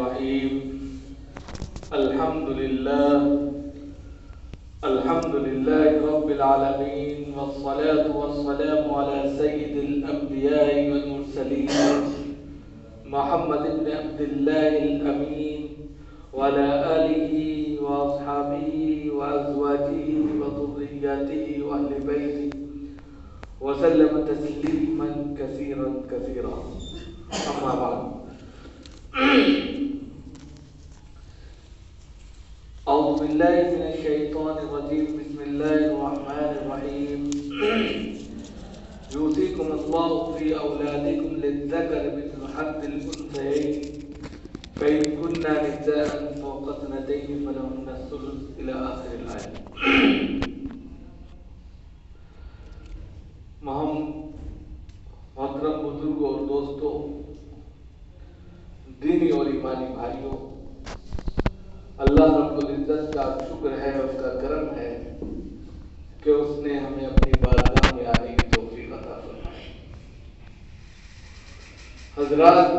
الرحیم الحمد للہ رب العالمین والصلاة والسلام علی سید الانبیاء والمرسلین محمد بن عبد اللہ الامین وعلى آلہ واصحابہ وازواجہ وذریاتہ واہل بیتہ وسلم تسلیما کثیرا کثیرا اما بعد اعوذ باللہ من الشیطان الرجیم بسم اللہ الرحمن الرحیم یوصیکم اللہ فی اولادکم للذکر مثل حظ الانثیین فإن كنا نساء فوق اثنتين فلهن الثلث إلى آخر الآية. محترم بزرگوں اور دوستوں، دینی اور ایمانی بھائیوں، اللہ رب العزت کا شکر ہے، اس کا کرم ہے کہ اس نے ہمیں اپنی بارگاہ میں آنے کی توفیق عطا فرمائی. حضرات،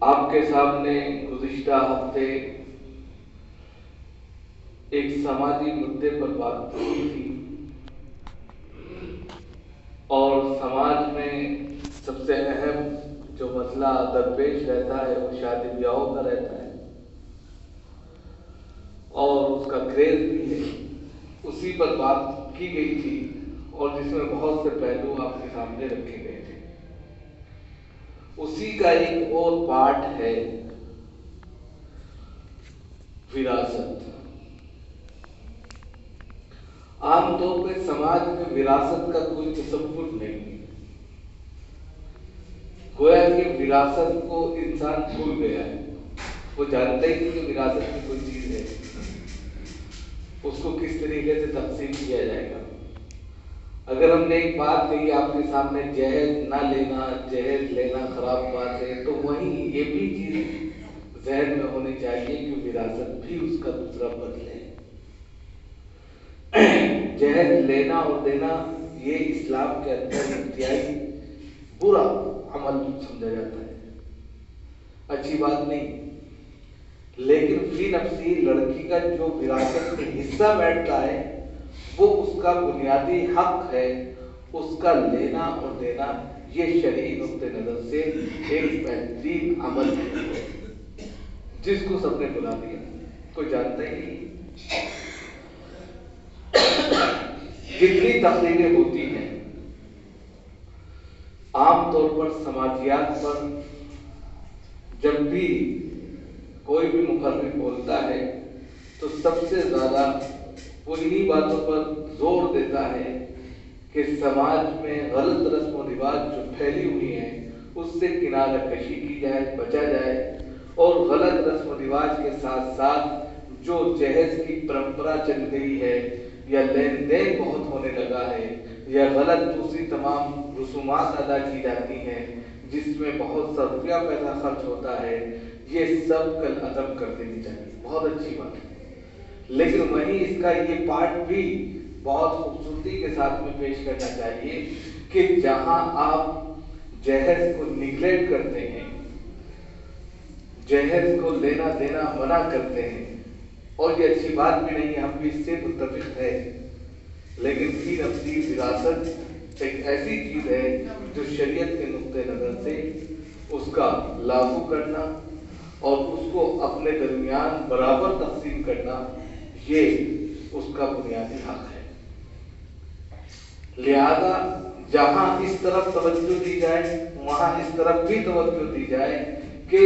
آپ کے سامنے گزشتہ ہفتے ایک سماجی مدعے پر بات ہوئی تھی، اور سماج میں سب سے اہم جو مسئلہ درپیش رہتا ہے وہ شادی بیاہوں کا رہتا ہے، اور اس کا کریز بھی ہے. اسی پر بات کی گئی تھی اور جس میں بہت سے پہلو آپ کے سامنے رکھے گئے تھے. اسی کا ایک اور پارٹ ہے وراثت. عام طور پہ سماج میں وراثت کا کوئی تصور نہیں ہے. گویا کہ وراثت کو انسان بھول گیا ہے، وہ جانتا ہی نہیں کہ وراثت میں کوئی چیز ہے، اس کو کس طریقے سے تقسیم کیا جائے گا. اگر ہم نے ایک بات کہی آپ کے سامنے، جہیز نہ لینا، جہیز لینا خراب بات ہے، تو وہیں یہ بھی چیز ذہن میں ہونی چاہیے کہ وراثت بھی اس کا دوسرا بدل ہے. جہیز لینا اور دینا یہ اسلام کے اندر انتہائی برا عمل سمجھا جاتا ہے، اچھی بات نہیں. لیکن فی نفسی لڑکی کا جو وراثت میں حصہ بیٹھتا ہے وہ اس کا بنیادی حق ہے. اس کا لینا اور دینا یہ شرعی نقطہ نظر سے ایک بہترین عمل ہے جس کو سب نے بلا دیا، کوئی جانتا ہی نہیں. جتنی تقریریں ہوتی ہیں عام طور پر سماجیات پر، جب بھی کوئی بھی مقرر بولتا ہے تو سب سے زیادہ وہ انہی باتوں پر زور دیتا ہے کہ سماج میں غلط رسم و رواج جو پھیلی ہوئی ہیں اس سے کنارہ کشی کی جائے، بچا جائے، اور غلط رسم و رواج کے ساتھ ساتھ جو جہیز کی پرمپرا چل گئی ہے، یا لین دین بہت ہونے لگا ہے، یا غلط دوسری تمام رسومات ادا کی جاتی ہیں جس میں بہت سا روپیہ پیسہ خرچ ہوتا ہے، یہ سب کل عدم کر دینی چاہیے. بہت اچھی بات ہے. لیکن وہیں اس کا یہ پارٹ بھی بہت خوبصورتی کے ساتھ میں پیش کرنا چاہیے کہ جہاں آپ جہیز کو نیگلیکٹ کرتے ہیں، جہیز کو لینا دینا منع کرتے ہیں، اور یہ اچھی بات بھی نہیں ہے، ہم بھی اس سے متفق ہیں، لیکن فی نفسی وراثت ایک ایسی چیز ہے جو شریعت کے نقطہ نظر سے اس کا لاگو کرنا اور اس کو اپنے درمیان برابر تقسیم کرنا یہ اس کا بنیادی حق ہے. لہذا جہاں اس طرف توجہ دی جائے وہاں اس طرف بھی توجہ دی جائے کہ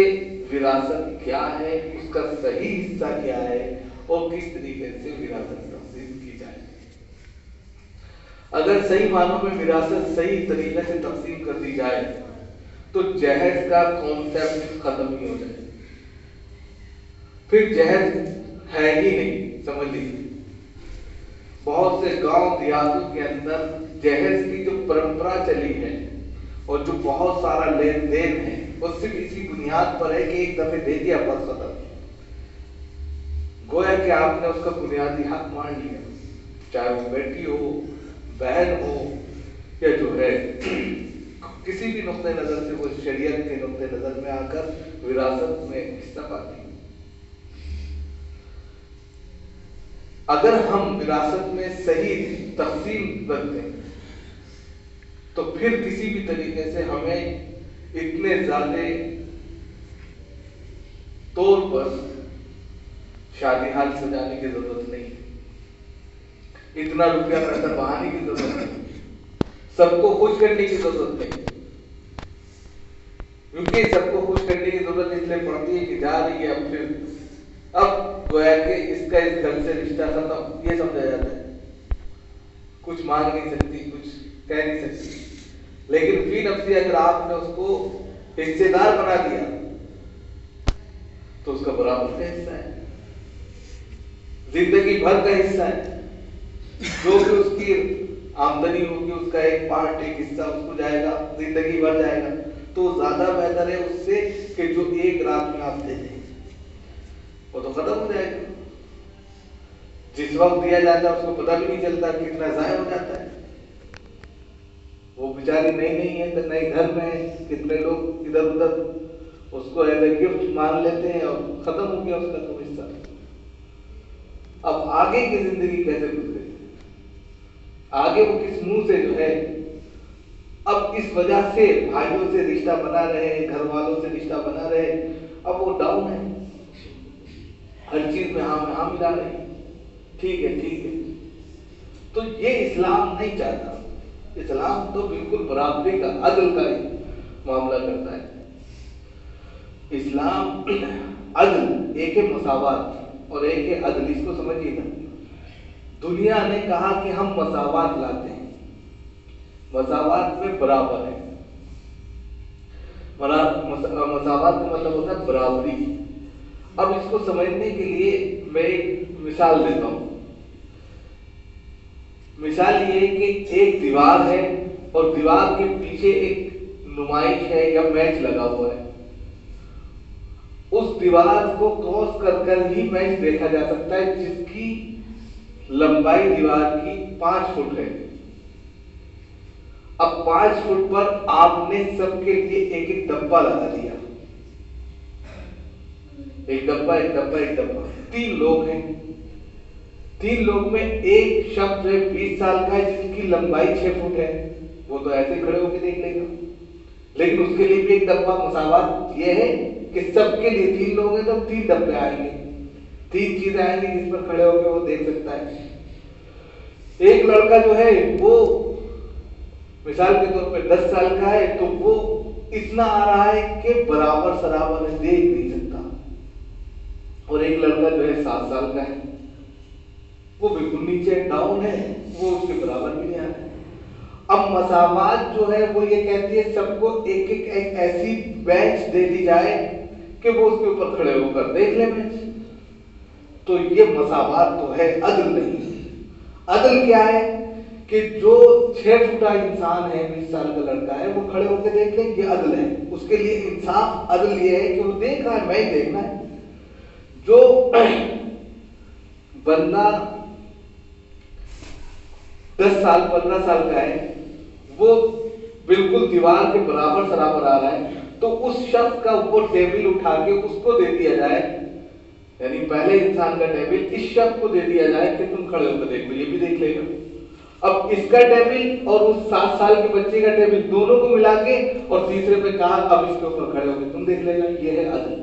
وراثت کیا ہے، اس کا صحیح حصہ کیا ہے، اور کس طریقے سے وراثت تقسیم کی جائے. اگر صحیح معنوں میں وراثت صحیح طریقے سے تقسیم کر دی جائے تو جہیز کا کانسیپٹ ختم ہی ہو جائے، پھر جہیز ہے ہی نہیں. سمجھ لیجیے بہت سے گاؤں دیہاتوں کے اندر جہیز کی جو پرمپرا چلی ہے اور جو بہت سارا لین دین ہے وہ صرف اسی بنیاد پر ہے کہ ایک دفعہ دے دیا بس ختم. گویا کہ آپ نے اس کا بنیادی حق مان لیا، چاہے وہ بیٹی ہو، بہن ہو، یا جو ہے किसी भी नुक्ते नज़र से वो शरीयत के नुक्ते नज़र में आकर विरासत में हिस्सा पाती है। अगर हम विरासत में सही तकसीम रखते हैं तो फिर किसी भी तरीके से हमें इतने ज्यादा तौर पर शादी हाल सजाने की जरूरत नहीं है, इतना रुपया पैसा बहाने की जरूरत नहीं, सबको खुश करने की जरूरत नहीं, क्योंकि सबको खुश करने की जरूरत इसलिए पड़ती है कि जा रही है अब गोया कि इसका इस घर से रिश्ता खत्म, ये समझा जाता है, कुछ मांग नहीं सकती, कुछ कह नहीं सकती। लेकिन फी नफ्सी अगर आपने उसको हिस्सेदार बना दिया तो उसका बराबर का हिस्सा है, जिंदगी भर का हिस्सा है, जो भी उसकी आमदनी होगी उसका एक पार्ट, एक हिस्सा उसको जाएगा, जिंदगी भर जाएगा। तो ज्यादा बेहतर है उससे कि जो एक रात में आप दे दें, वो तो खत्म हो जाएगा। जिस वक्त दिया जाता है उसको पता भी नहीं चलता, कितना जाया हो जाता है। वो बेचारी नहीं है तो नए घर में है, कितने लोग इधर उधर उसको एज ए गिफ्ट मान लेते हैं और खत्म हो गया उसका तो हिस्सा। अब आगे की जिंदगी कैसे गुजरे, आगे वो किस मुंह से जो है, अब इस वजह से भाइयों से रिश्ता बना रहे, घर वालों से रिश्ता बना रहे, अब वो डाउन है, हर चीज में हाँ मिला रहे, ठीक है। तो ये इस्लाम नहीं चाहता। इस्लाम तो बिल्कुल बराबरी का, अदल का मामला करता है। इस्लाम अदल, एक है मसावत और एक है अदल, इसको समझिएगा। दुनिया ने कहा कि हम मसावत लाते हैं, मसावत में बराबर है, मसावत का मतलब होता है बराबरी। अब इसको समझने के लिए मैं एक मिसाल देता हूं। मिसाल ये है कि एक दीवार है और दीवार के पीछे एक नुमाइश है या मैच लगा हुआ है। उस दीवार को क्रॉस कर ही मैच देखा जा सकता है, जिसकी लंबाई दीवार की 5 फुट है। अब 5 फुट पर आपने सबके लिए एक एक डब्बा लगा दिया, एक डब्बा 3 लोग हैं। 3 लोग में एक शख्स है 20 साल का है, जिसकी लंबाई 6 फुट है, वो तो ऐसे खड़े होकर देख लेगा। लेकिन उसके लिए भी एक डब्बा, मसावत ये है कि सबके लिए 3 लोग हैं तो 3 डब्बे आएंगे, 3 चीजें आएंगी जिस पर खड़े होकर वो देख सकता है। एक लड़का जो है वो मिसाल के तौर पे 10 साल का है, तो वो इतना आ रहा है कि बराबर सराबर है, देख नहीं सकता। और एक लड़का जो है 7 साल का है, वो बिल्कुल नीचे डाउन है, वो उसके बराबर भी नहीं आ रहा है। अब मसावत जो है वो ये कहती है सबको एक ऐसी बेंच दे दी जाए कि वो उसके ऊपर खड़े होकर देख ले मैच। तो ये मसावत तो है, अदल नहीं। अदल क्या है कि जो 6 फुटा इंसान है, 20 साल का लड़का है, वो खड़े होकर देख ले, ये अदल है। उसके लिए इंसाफ अदल ये है कि वो देख रहा है, मैच देखना है। जो बंदा 10 साल 15 साल का है, वो बिल्कुल दीवार के बराबर सराबर आ रहा है, तो उस शख्स का वो टेबल उठा के उसको दे दिया जाए, यानी पहले इंसान का टेबल इस शख्स को दे दिया जाए कि तुम खड़े होकर देखो, ये भी देख लेगा। अब इसका टेबल और उस 7 साल के बच्चे का टेबल दोनों को मिला के और तीसरे पे कहा अब इसके ऊपर खड़े होकर तुम देख लेगा, ये है अदल।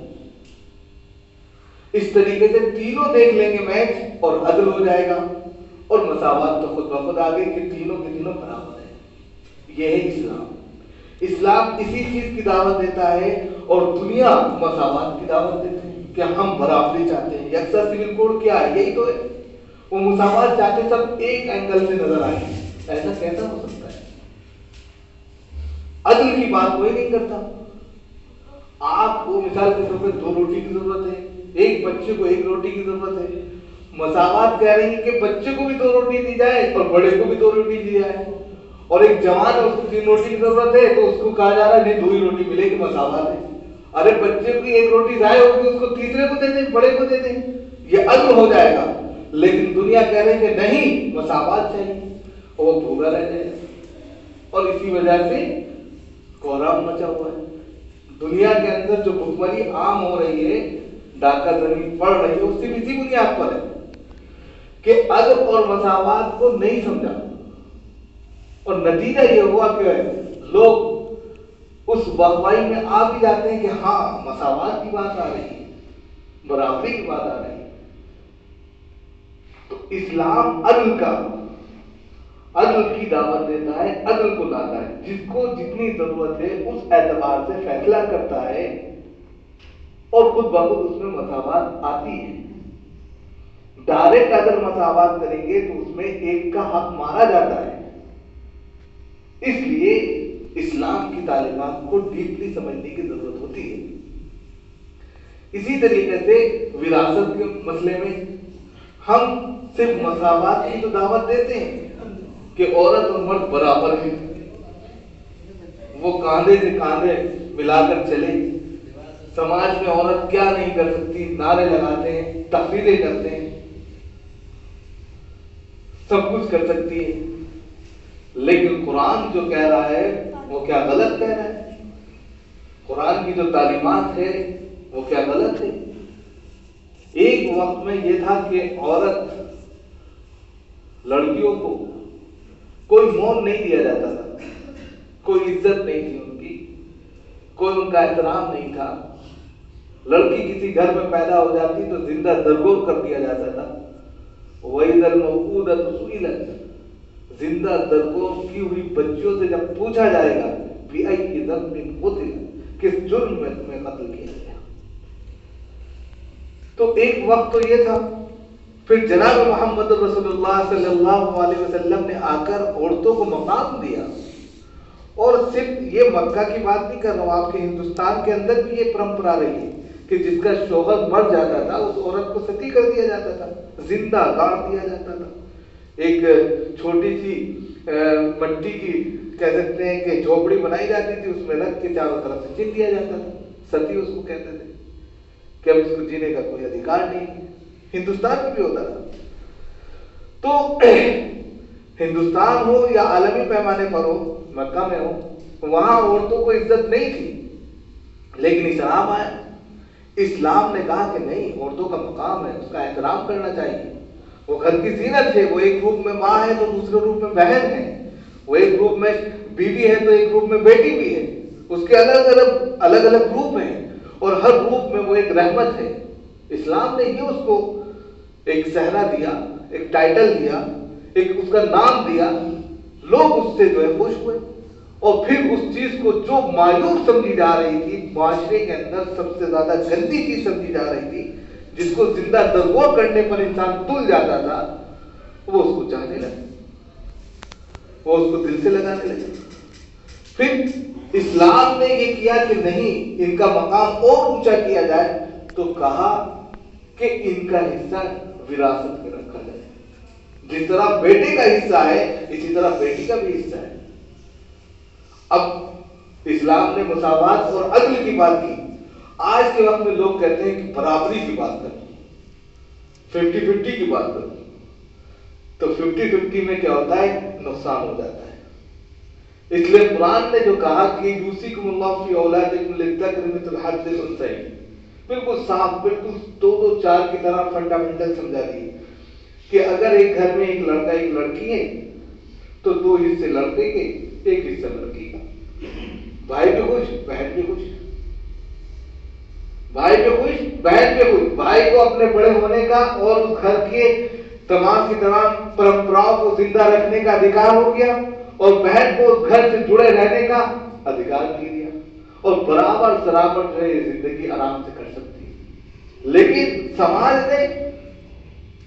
इस तरीके से तीनों देख लेंगे मैच और अदल हो जाएगा, और मसावत तो खुद ब खुद आ गई कि तीनों के तीनों बराबर है। यह है इस्लाम। इस्लाम इसी चीज की दावत देता है और दुनिया मसावत की दावत देती है कि हम बराबरी चाहते हैं। यकसा सिविल कोड क्या है, यही तो है। वो मुसावत चाहते सब एक एंगल से नजर आए, ऐसा कैसा हो सकता है? अदल की बात कोई नहीं करता। आपको मिसाल के तौर पर 2 रोटी की जरूरत है, एक बच्चे को 1 रोटी की जरूरत है। मसावत कह रही है कि बच्चे को भी 2 रोटी दी जाए और बड़े को भी 2 रोटी दी जाए। और एक जवान है, उसको 3 रोटी की जरूरत है, तो उसको कहा जा रहा है नहीं 2 ही रोटी मिलेगी, मसावत है। अरे बच्चे की 1 रोटी जाए होगी, उसको तीसरे को दे दें, बड़े को दे दें, ये अदल हो जाएगा। लेकिन दुनिया कह रही है कि नहीं, मसावत चाहिए, और वो भूखा रह जाएगा। और इसी वजह से कोहराम मचा हुआ है। दुनिया के अंदर जो भुखमरी आम हो रही है, डाका जमीन पड़ रही है, उसकी भी इसी बुनियाद पर है कि अदल और मसावात को नहीं समझा, और नतीजा ये हुआ कि लोग उस वाहवाही में आ भी जाते हैं कि हाँ मसावात की बात आ रही है, बराबरी की बात आ रही है। तो इस्लाम अदल की दावत देता है, अदल को लाता है, जिसको जितनी जरूरत है उस एतबार से फैसला करता है, और खुद ब खुद उसमें मसावात आती है। डायरेक्ट अगर मसावात करेंगे तो उसमें एक का हक मारा जाता है। इसलिए इस्लाम की तालीमात को डीपली समझने की जरूरत होती है। इसी तरीके से विरासत के मसले में हम सिर्फ मसावात की तो दावत देते हैं कि औरत और मर्द बराबर हैं, वो कांधे से कांधे मिलाकर चले। समाज में औरत क्या नहीं कर सकती, नारे लगाते हैं, तकरीरें करते हैं, सब कुछ कर सकती है, लेकिन कुरान जो कह रहा है वो क्या गलत कह रहा है? कुरान की जो तालीमात है वो क्या गलत है? एक वक्त में ये था कि औरत लड़कियों को कोई मोल नहीं दिया जाता था, कोई इज्जत नहीं थी उनकी, कोई उनका एहतराम नहीं था। लड़की किसी घर में पैदा हो जाती तो जिंदा दरगोर कर दिया जाता था। वहीदल मौऊदत सुइलत, जिंदा दरगोर की हुई बच्चियों से जब पूछा जाएगा बिअय्यि ज़ंबिन क़ुतिल, किस जुर्म में तुम्हें कत्ल किया गया। तो एक वक्त तो ये था। फिर जनाब मोहम्मद रसूलुल्लाह सल्लल्लाहु अलैहि वसल्लम ने आकर औरतों को मकाम दिया, और सिर्फ ये मक्का की बात नहीं कर रहा हूं, आपके हिंदुस्तान के अंदर भी ये परंपरा रही है कि जिसका शौहर मर जाता था उस औरत को सती कर दिया जाता था, जिंदा गाड़ दिया जाता था। एक छोटी सी मट्टी की कह सकते हैं कि झोपड़ी बनाई जाती थी, उसमें रख के चारों तरफ से चिन दिया जाता था, सती उसको कहते थे कि अब इसको जीने का कोई अधिकार नहीं। हिंदुस्तान में भी होता था। तो हिंदुस्तान हो या आलमी पैमाने पर हो, मक्का में हो, वहां औरतों को इज्जत नहीं थी, लेकिन इस्लाम आया। इस्लाम ने कहा कि नहीं, औरतों का मकाम है, उसका एहतराम करना चाहिए। वो घर की जीनत है, वो एक रूप में माँ है तो दूसरे रूप में बहन है, वो एक रूप में बीवी है तो एक रूप में बेटी भी है, उसके अलग अलग रूप हैं, और हर रूप में वो एक रहमत है। इस्लाम ने ये उसको एक सहरा दिया, एक टाइटल दिया, एक उसका नाम दिया। लोग उससे जो है खुश हुए, और फिर उस चीज को जो मायूब समझी जा रही थी, माशरे के अंदर सबसे ज्यादा गंदी चीज समझी जा रही थी, जिसको जिंदा दरगोर करने पर इंसान तुल जाता था, वो उसको चाहने लगे, वो उसको दिल से लगाने लगे। फिर इस्लाम ने ये किया कि नहीं, इनका मकाम और ऊंचा किया जाए, तो कहा कि इनका हिस्सा विरासत में रखा जाए। जिस तरह बेटे का हिस्सा है, इसी तरह बेटी का भी हिस्सा है। अब इस्लाम ने मुसावात और अदल की बात की। आज के वक्त में लोग कहते हैं कि बराबरी की बात करो, 50-50 की बात करो। तो 50-50 में क्या होता है? नुकसान हो जाता है। इसलिए कुरान ने जो कहा कि यूसिकुमुल्लाहु फी औलादिकुम लिज़्ज़करि मिस्लु हज़्ज़िल उन्सयैन, बिल्कुल साफ, बिल्कुल 2-2-4 की तरह फंडामेंटल समझा दी कि अगर एक घर में एक लड़का एक लड़की है तो 2 हिस्से लड़के के, 1 हिस्सा लड़की का। भाई भी खुश, बहन भी खुश, भाई भी खुश, बहन भी खुश। भाई को अपने बड़े होने का और उस घर के तमाम की तमाम परंपराओं को जिंदा रखने का अधिकार हो गया, और बहन को उस घर से जुड़े रहने का अधिकार दे दिया, और बराबर सराबर जो है जिंदगी आराम से कर सकती है। लेकिन समाज ने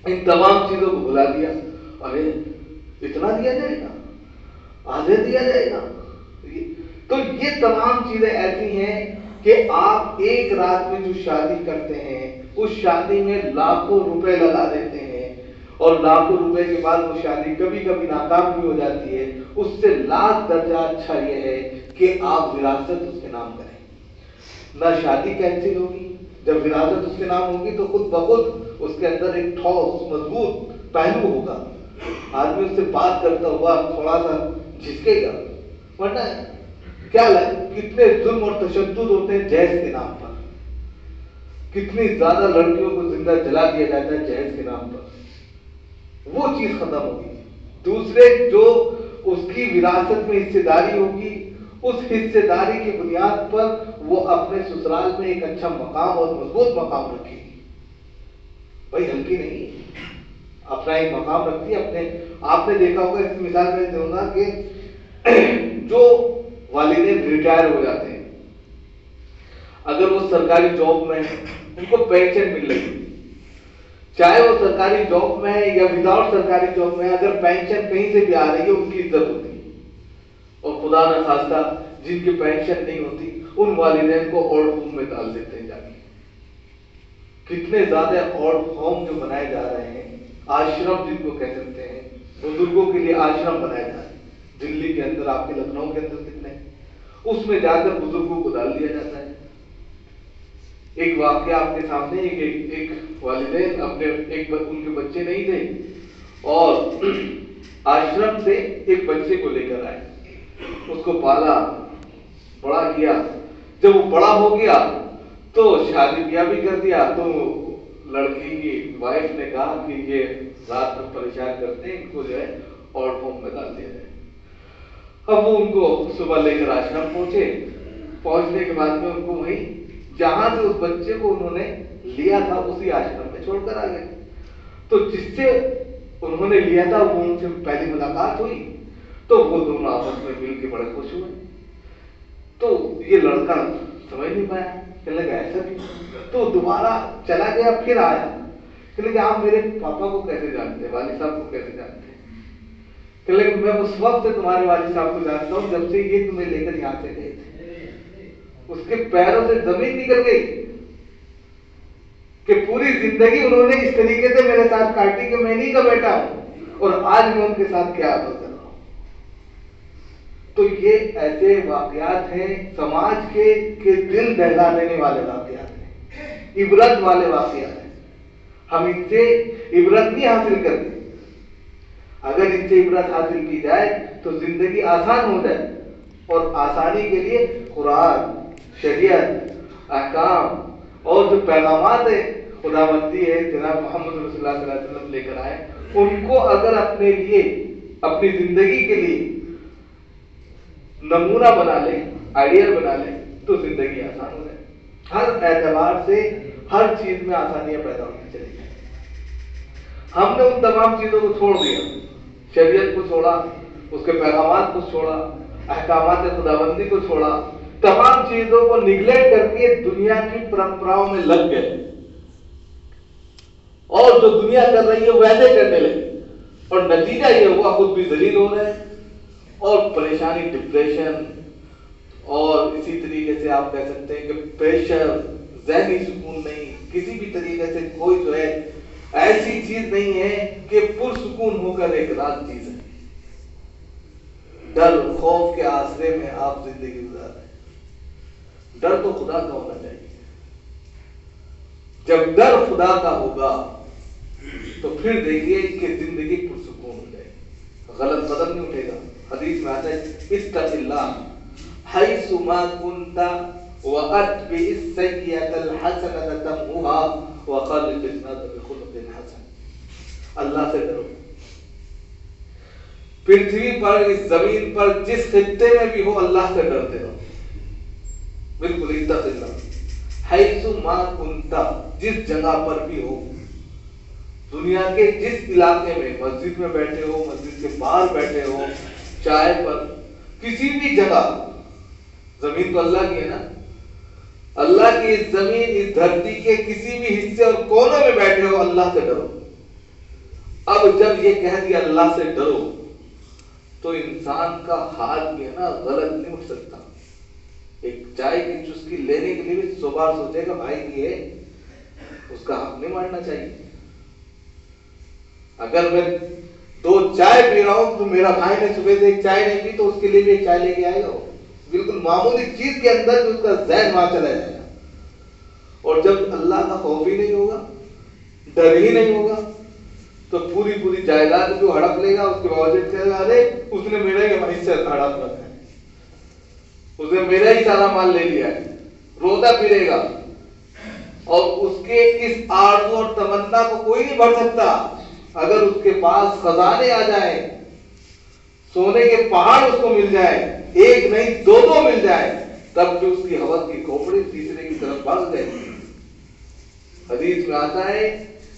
इन तमाम चीजों को भुला दिया। अरे इतना दिया जाएगा, आधे दिया जाएगा। तो ये तमाम चीजें ऐसी हैं कि आप एक रात में जो शादी करते हैं, उस शादी में लाखों रुपए लगा देते हैं, और लाखों रुपए के बाद वो शादी कभी कभी नाकाम भी हो जाती है। उससे लाख दर्जा अच्छा ये है कि आप विरासत उसके नाम करें। ना शादी कैंसिल होगी, जब विरासत उसके नाम होगी तो खुद ब खुद उसके अंदर एक ठोस मजबूत पहलू होगा। आदमी उससे बात करता हुआ थोड़ा सा झिझकेगा, वरना क्या लगे कितने जुल्म और तशद्दुद होते हैं जहेज के नाम पर, कितनी ज्यादा लड़कियों को जिंदा जला दिया जाता है जहेज के नाम पर, वो चीज खत्म होगी। दूसरे जो उसकी विरासत में हिस्सेदारी होगी, उस हिस्सेदारी की बुनियाद पर वो अपने ससुराल में एक अच्छा मकाम और मजबूत मकाम रखेगी। भाई हल्की नहीं, अपना एक मकाम रखती है अपने। आपने देखा होगा, इसकी मिसाल मैं दूंगा कि जो वालिदैन रिटायर हो जाते हैं, अगर वो सरकारी जॉब में है, उनको पेंशन मिल रही है, चाहे वो सरकारी जॉब में है या विदाउट सरकारी जॉब में है, अगर पेंशन कहीं से भी आ रही है उनकी इज्जत होती है। और खुदा न खास्ता जिनकी पेंशन नहीं होती, उन वालिदैन को ओल्ड होम में डाल देते हैं जाके। कितने ज्यादा ओल्ड होम जो बनाए जा रहे हैं, आश्रम जिनको कह सकते हैं, बुजुर्गों के लिए आश्रम बनाए जा रहे हैं। दिल्ली के अंदर, आपके लखनऊ के अंदर कितने, उसमें जाकर बुजुर्गों को डाल दिया जाता है। एक वाकया आपके सामने, एक वालिदैन अपने उनके बच्चे नहीं थे और आश्रम से एक बच्चे को लेकर आए, उसको पाला, बड़ा किया। जब वो बड़ा हो गया तो शादी ब्याह भी कर दिया। तो लड़की की वाइफ ने कहा कि ये रात में परेशान करते हैं, इनको जो है ओल्ड होम में डाल दिया जाए। अब वो उनको सुबह लेकर आश्रम पहुंचे। पहुंचने के बाद में उनको वहीं जहां से उस बच्चे को उन्होंने लिया था उसी आश्रम में छोड़कर आ गए। तो जिससे उन्होंने लिया था वो उनसे पहली मुलाकात हुई, तो वो दोनों आपस में मिल के बड़े खुश हुए। तो ये लड़का समझ नहीं पाया, कहने लगा ऐसा भी। तो दोबारा चला गया, फिर आया, कहने लगा आप मेरे पापा को कैसे जानते हैं, वालिद साहब को कैसे जानते हैं? कहने लगा मैं उस वक्त से तुम्हारे वालिद साहब को जानता हूँ जब से ये तुम्हें लेकर यहाँ से गए थे। उसके पैरों से जमीन निकल गई कि पूरी जिंदगी उन्होंने इस तरीके से मेरे साथ काटी कि मैं नहीं का बेटा हूं और आज मैं उनके साथ क्या अमल कर रहा हूं। तो ये ऐसे वाकयात हैं, समाज के दिल दहला देने वाले वाकयात हैं, इबरत वाले वाकयात हैं। हम इनसे इबरत नहीं हासिल करते। अगर इनसे इबरत हासिल की जाए तो जिंदगी आसान हो जाए। और आसानी के लिए कुरान, शरीयत, अहकाम और जो पैगामात है खुदाबंदी है जनाब मोहम्मद रसूलुल्लाह सल्लल्लाहु अलैहि वसल्लम लेकर आए, उनको अगर अपने लिए, अपनी जिंदगी के लिए नमूना बना ले, आइडियल बना ले, तो जिंदगी आसान हो जाए। हर एतबार से हर चीज में आसानियां पैदा होती चली जाए। हमने उन तमाम चीजों को छोड़ दिया, शरीयत को छोड़ा, उसके पैगामात को छोड़ा, अहकामात खुदाबंदी को छोड़ा, तमाम चीजों को निगलेक्ट करके दुनिया की परंपराओं में लग गए और जो दुनिया कर रही है वैसे करने लगे। और नतीजा ये हुआ, खुद भी जलील हो रहे हैं और परेशानी, डिप्रेशन और इसी तरीके से आप कह सकते हैं कि प्रेशर, ज़हनी सुकून नहीं, किसी भी तरीके से कोई जो है ऐसी चीज नहीं है कि पुरसुकून होकर एक रात जी सके। डर, खौफ के आसरे में आप जिंदगी गुजार रहे हैं। डर तो खुदा का होना चाहिए। जब डर खुदा का होगा तो फिर देखिए कि जिंदगी पुरसुकून हो जाएगी, गलत कदम नहीं उठेगा। हदीस में आता है इत्तक़िल्लाह हैसु मा कुन्ता व अत्बिइस सय्यिअतल हसनता तमहुहा व ख़ालिक़िन नास बिखुलुक़िन हसन। अल्लाह से डरो। पृथ्वी पर, इस जमीन पर, जिस खित्ते में भी हो, अल्लाह से डरते रहो। बिल्कुल इत्तक़िल्लाह हैसु मा कुन्ता, जिस जगह पर भी हो, दुनिया के जिस इलाके में, मस्जिद में बैठे हो, मस्जिद के बाहर बैठे हो, चाय पर, किसी भी जगह, जमीन तो अल्लाह की है ना, अल्लाह की इस जमीन, इस धरती के किसी भी हिस्से और कोने में बैठे हो, अल्लाह से डरो। अब जब ये कह दिया अल्लाह से डरो, तो इंसान का हाथ भी है ना गलत नहीं उठ सकता। एक चाय की चुस्की लेने के लिए भी 100 बार सोचेगा, भाई ये उसका हक नहीं मारना चाहिए। अगर मैं 2 चाय पी रहा हूं तो मेरा भाई ने सुबह से एक चाय नहीं पी तो उसके लिए भी एक चाय लेके आएगा। बिल्कुल मामूली चीज के अंदर भी उसका ज़हन वहां चला जाएगा। और जब अल्लाह का खौफ ही नहीं होगा, डर ही नहीं होगा, तो पूरी पूरी जायदाद को हड़प लेगा। उसके बावजूद कहेगा अरे उसने मेरा ही हिस्सा हड़प रखा है, उसने मेरा ही सारा माल ले लिया है, रोता फिरेगा, और उसके इस आरज़ू और तमन्ना को कोई नहीं भर सकता। अगर उसके पास खजाने आ जाए, सोने के पहाड़ उसको मिल जाए, एक नहीं दो दो मिल जाए, तब भी उसकी हवस की खोपड़ी तीसरे की तरफ बढ़ जाएगी। हदीस में आता है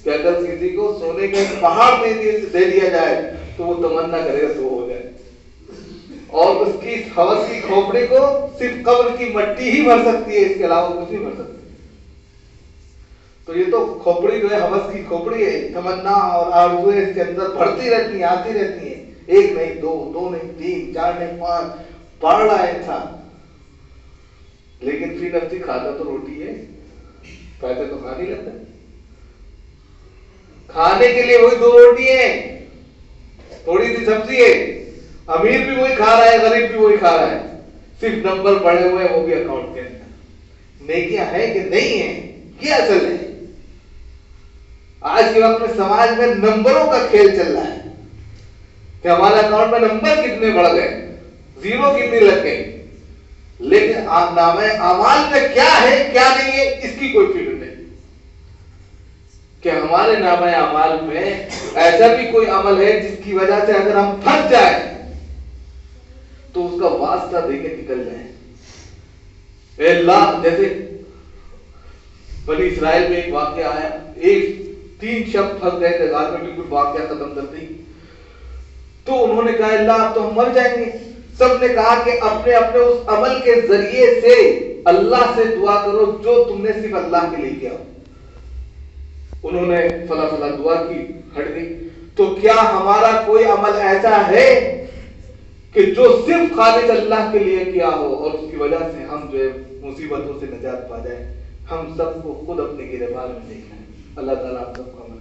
कि अगर किसी को सोने का पहाड़ दे दिया जाए तो वो तमन्ना करेगा तो हो जाए, और उसकी हवस की खोपड़ी को सिर्फ कब्र की मट्टी ही भर सकती है, इसके अलावा कुछ नहीं भर सकती। तो ये तो खोपड़ी जो है, हवस की खोपड़ी है, तमन्ना और आरज़ू इसके अंदर बढ़ती रहती है, आती रहती है, एक नहीं दो, दो नहीं तीन, चार नहीं पांच, बढ़ रहा है इंसान। लेकिन फी नफ्सी खाता तो रोटी है, पैसे तो खा नहीं लेते, खाने के लिए वही दो रोटी है, थोड़ी सी सब्जी है, अमीर भी वही खा रहा है, गरीब भी वही खा रहा है, सिर्फ नंबर पड़े हुए हैं वो भी अकाउंट के अंदर। नेकियां है कि नहीं है, ये असल है। आज के वक्त में समाज में नंबरों का खेल चल रहा है कि हमारे अकाउंट में नंबर कितने बढ़ गए, जीरो कितनी लग गई, लेकिन नामे अमाल में क्या है क्या नहीं है इसकी कोई फिक्र नहीं। कि हमारे नामे अमाल में ऐसा भी कोई अमल है जिसकी वजह से अगर हम फंस जाए तो उसका वास्ता देके निकल जाए। अल्लाह, जैसे बनी इस्राइल में एक वाक्य आया, एक 3 शब्द फंस गए थे गार में, बिल्कुल वाक्य खत्म कर दी, तो उन्होंने कहा अल्लाह अब तो हम मर जाएंगे। सबने कहा कि अपने अपने उस अमल के जरिए से अल्लाह से दुआ करो जो तुमने सिर्फ अल्लाह के लिए किया। उन्होंने फला फला दुआ की, हट गई। तो क्या हमारा कोई अमल ऐसा है कि जो सिर्फ खालिद अल्लाह के लिए किया हो और उसकी वजह से हम जो है मुसीबतों से निजात पा जाए? हम सबको खुद अपने गिरबान में देखना है। अल्लाह ताला हम सबको अमल